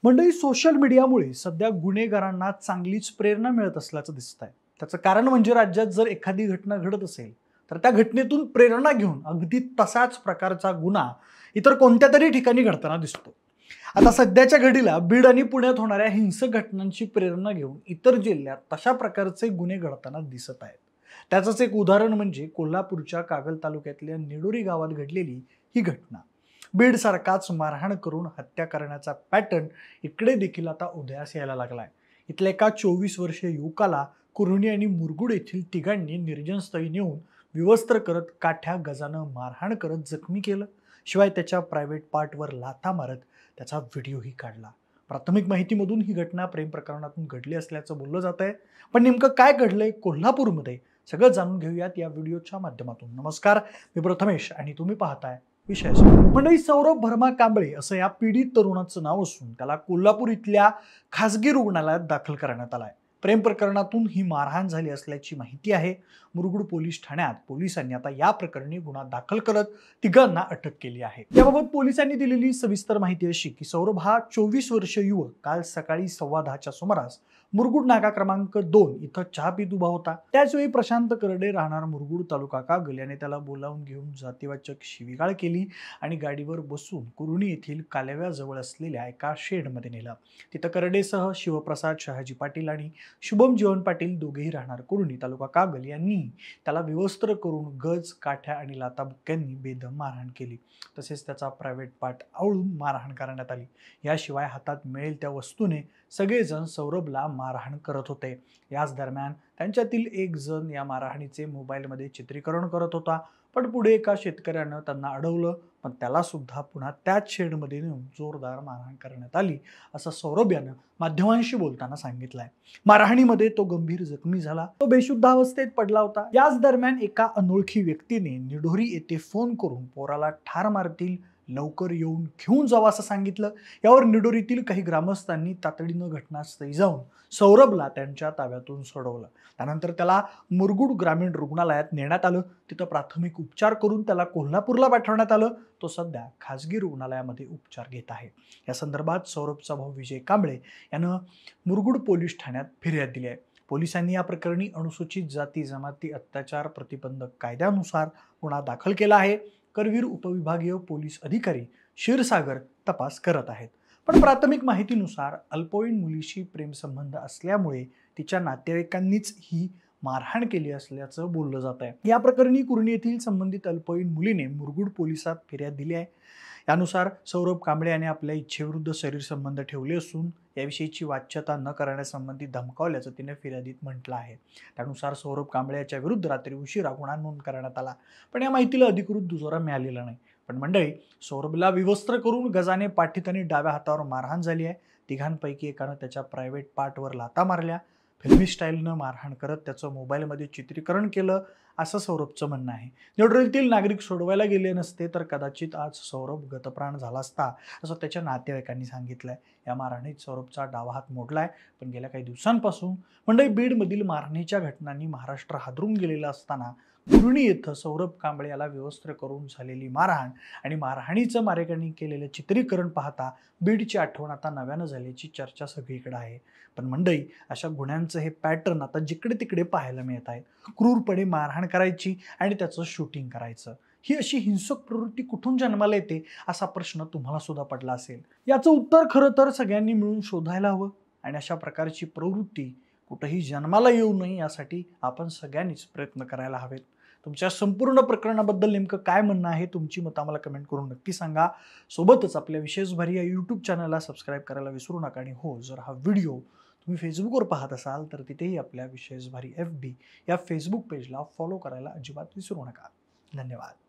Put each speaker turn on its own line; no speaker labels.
मंडळी, सोशल मीडियामुळे सध्या गुन्हेगारांना चांगलीच प्रेरणा मिळत असल्याचं दिसतंय। त्याचं कारण म्हणजे राज्यात जर एखादी घटना घडत असेल तर त्या घटनेतून प्रेरणा घेऊन अगदी तसाच प्रकारचा गुन्हा इतर कोणत्या तरी ठिकाणी घडताना दिसतो। आता सध्याच्या घडीला बीड आणि पुण्यात होणाऱ्या हिंसक घटनांची प्रेरणा घेऊन इतर जिल्ह्यात तशा प्रकारचे गुन्हे घडताना दिसत आहेत। त्याचंच एक उदाहरण म्हणजे कोल्हापूरच्या कागल तालुक्यातल्या निडोरी गावात घडलेली ही घटना। बीड सारखाच मारहाण करून हत्या करण्याचा पॅटर्न इकडे देखील आता उदयास यायला लागलाय। इथल्या एका 24 वर्षीय युवकाला कुर्णी आणि मुरगुड येथील तिघांनी निर्जनस्थळी नेऊन विवस्त्र करत काठ्या गजानं मारहाण करत जखमी केलं। शिवाय त्याच्या प्रायव्हेट पार्टवर लाथा मारत त्याचा व्हिडिओही काढला। प्राथमिक माहितीमधून ही घटना प्रेम प्रकरणातून घडली असल्याचं बोललं जात आहे। पण नेमकं काय घडलंय कोल्हापूरमध्ये सगळं जाणून घेऊयात या व्हिडिओच्या माध्यमातून। नमस्कार, मी प्रथमेश आणि तुम्ही पाहताय विषय। मंडळी, सौरभ भरमा कांबळे असं या पीडित तरुणाचं नाव असून त्याला कोल्हापूर इथल्या खासगी रुग्णालयात दाखल करण्यात आलाय। प्रेम प्रकरणातून ही मारहाण झाली असल्याची माहिती आहे। मुरगुड पोलीस ठाण्यात पोलिसांनी आता या प्रकरणी गुन्हा दाखल करत तिघांना अटक केली आहे। याबाबत पोलिसांनी दिलेली सविस्तर माहिती अशी की सौरभ हा 24 वर्षीय युवक काल सकाळी 10:15च्या सुमारास मुरगुड नाका क्रमांक 2 इथं चहा पीत उभा होता। त्याचवेळी प्रशांत करडे राहणार मुरगुड तालुका कागल याने त्याला बोलावून घेऊन जातीवाचक शिवीगाळ केली आणि गाडीवर बसून कुर्णी येथील कालव्याजवळ असलेल्या एका शेडमध्ये नेलं। तिथं करडेसह शिवप्रसाद शहाजी पाटील आणि शुभम जीवन पाटील दोघेही राहणार कुर्णी तालुका कागल यांनी त्याला विवस्त्र करून गज, काठ्या आणि लाथाबुक्क्यांनी बेदम मारहाण केली। तसेच त्याचा प्रायव्हेट पार्ट आवळून मारहाण करण्यात आली। याशिवाय हातात मिळेल त्या वस्तूने सगळेजण सौरभला मारहाण करत होते। याच दरम्यान त्यांच्यातील एक जण या मारहाणीचे मोबाईलमध्ये चित्रीकरण करत होता। पण पुढे एका शेतकऱ्यानं त्यांना अडवलं, पण त्याला सुद्धा पुन्हा त्याच शेडमध्ये नेऊन जोरदार मारहाण करण्यात आली असं सौरभ यानं माध्यमांशी बोलताना सांगितलंय। मारहाणीमध्ये तो गंभीर जखमी झाला, तो बेशुद्ध अवस्थेत पडला होता। याच दरम्यान एका अनोळखी व्यक्तीने निढोरी येथे फोन करून पोराला ठार मारतील, लवकर येऊन घेऊन जावं असं सांगितलं। यावर निडोरीतील काही ग्रामस्थांनी तातडीनं घटनास्थळी जाऊन सौरभला त्यांच्या ताब्यातून सोडवलं। त्यानंतर त्याला मुरगुड ग्रामीण रुग्णालयात नेण्यात आलं। तिथं प्राथमिक उपचार करून त्याला कोल्हापूरला पाठवण्यात आलं। तो सध्या खासगी रुग्णालयामध्ये उपचार घेत आहे। या संदर्भात सौरभचा भाऊ विजय कांबळे यानं मुरगुड पोलीस ठाण्यात फिर्याद दिली आहे। पोलिसांनी या प्रकरणी अनुसूचित जाती जमाती अत्याचार प्रतिबंधक कायद्यानुसार गुन्हा दाखल केला आहे। करवीर उपविभागीय पोलीस अधिकारी क्षीरसागर तपास करत आहेत। पण प्राथमिक माहितीनुसार अल्पवयीन मुलीशी प्रेमसंबंध असल्यामुळे तिच्या नातेवाईकांनीच ही मारहाण केली असल्याचं बोललं जात आहे। या प्रकरणी कुर्णी येथील संबंधित अल्पवयीन मुलीने मुरगुड पोलिसात फिर्याद दिली आहे। यानुसार सौरभ कांबळे याने आपल्या इच्छेविरुद्ध शरीर संबंध ठेवले असून याविषयीची वाच्यता न करण्यासंबंधी धमकावल्याचं तिने फिर्यादीत म्हटलं आहे। त्यानुसार सौरभ कांबळे याच्या विरुद्ध रात्री उशिरा गुन्हा नोंद करण्यात आला, पण या माहितीला अधिकृत दुजोरा मिळालेला नाही। पण मंडळी, सौरभला विवस्त्र करून गजाने पाठीत आणि डाव्या हातावर मारहाण झाली आहे। तिघांपैकी एकानं त्याच्या प्रायव्हेट पार्टवर लाथा मारल्या, फिल्मी स्टाईलनं मारहाण करत त्याचं मोबाईलमध्ये चित्रीकरण केलं असं सौरभचं म्हणणं आहे। निडोरीतील नागरिक सोडवायला गेले नसते तर कदाचित आज सौरभ गतप्राण झाला असता असं त्याच्या नातेवाईकांनी सांगितलंय। या मारहाणीत सौरभचा डावा हात मोडलाय। पण गेल्या काही दिवसांपासून मंडळी बीडमधील मारहाणीच्या घटनांनी महाराष्ट्र हादरून गेलेला असताना कुर्णी येथे सौरभ कांबळे याला विवस्त्र करून झालेली मारहाण आणि मारहाणीचं मारेकऱ्यांनी केलेलं चित्रीकरण पाहता बीडची आठवण आता नव्यानं झाल्याची चर्चा सगळीकडे आहे। पण मंडळी, अशा गुन्ह्यांचं हे पॅटर्न आता जिकडे तिकडे पाहायला मिळत आहे। क्रूरपणे मारहाण करायची आणि त्याचं शूटिंग करायचं, ही अशी हिंसक प्रवृत्ती कुठून जन्माला येते असा प्रश्न तुम्हाला सुद्धा पडला असेल। याचं उत्तर खरं तर सगळ्यांनी मिळून शोधायला हवं आणि अशा प्रकारची प्रवृत्ती कुठेही जन्माला येऊ नये यासाठी आपण सगळ्यांनीच प्रयत्न करायला हवेत। तुमच्या संपूर्ण प्रकरणाबद्दल नेमकं काय म्हणणं आहे, तुमची मतं आम्हाला कमेंट करून नक्की सांगा। सोबतच आपल्या विशेष भारी या यूट्यूब चॅनलला सबस्क्राईब करायला विसरू नका। आणि हो, जर हा व्हिडिओ तुम्ही फेसबुकवर पाहत असाल तर तिथेही आपल्या विशेष भारी FB या फेसबुक पेजला फॉलो करायला अजिबात विसरू नका। धन्यवाद।